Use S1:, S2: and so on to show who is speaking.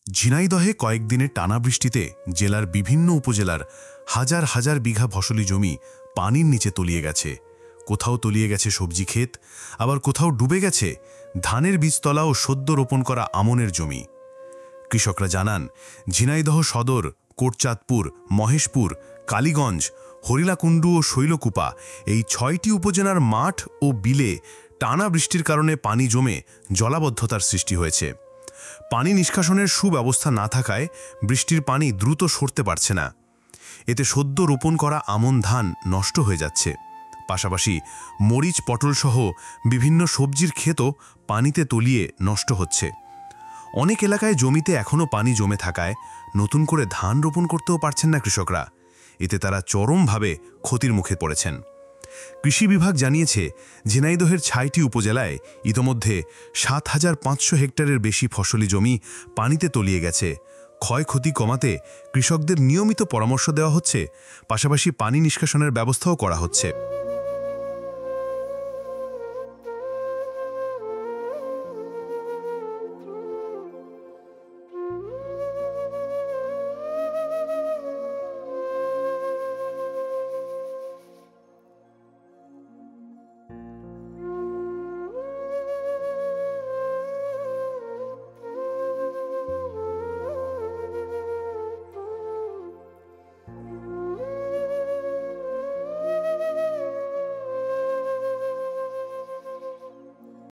S1: ঝিনাইদহে কয়েকদিনের টানা বৃষ্টিতে জেলার বিভিন্ন উপজেলার হাজার হাজার বিঘা ফসলি জমি পানির নিচে তলিয়ে গেছে। কোথাও তলিয়ে গেছে সবজি ক্ষেত, আবার কোথাও ডুবে গেছে ধানের বীজতলা ও সদ্য রোপণ করা আমনের জমি। কৃষকরা জানান, ঝিনাইদহ সদর, কোটচাঁদপুর, মহেশপুর, কালীগঞ্জ, হরিলাকুণ্ডু ও শৈলকুপা এই ৬টি উপজেলার মাঠ ও বিলে টানা বৃষ্টির কারণে পানি জমে জলাবদ্ধতার সৃষ্টি হয়েছে। পানি নিষ্কাশনের সুব্যবস্থা না থাকায় বৃষ্টির পানি দ্রুত সরতে পারছে না। এতে সদ্য রোপণ করা আমন ধান নষ্ট হয়ে যাচ্ছে। পাশাপাশি মরিচ, পটলসহ বিভিন্ন সবজির ক্ষেতও পানিতে তলিয়ে নষ্ট হচ্ছে। অনেক এলাকায় জমিতে এখনও পানি জমে থাকায় নতুন করে ধান রোপণ করতেও পারছেন না কৃষকরা। এতে তারা চরমভাবে ক্ষতির মুখে পড়েছেন। কৃষি বিভাগ জানিয়েছে, ঝিনাইদহের ৬টি উপজেলায় ইতোমধ্যে ৭,৫০০ হেক্টরের বেশি ফসলি জমি পানিতে তলিয়ে গেছে। ক্ষয়ক্ষতি কমাতে কৃষকদের নিয়মিত পরামর্শ দেওয়া হচ্ছে, পাশাপাশি পানি নিষ্কাশনের ব্যবস্থাও করা হচ্ছে।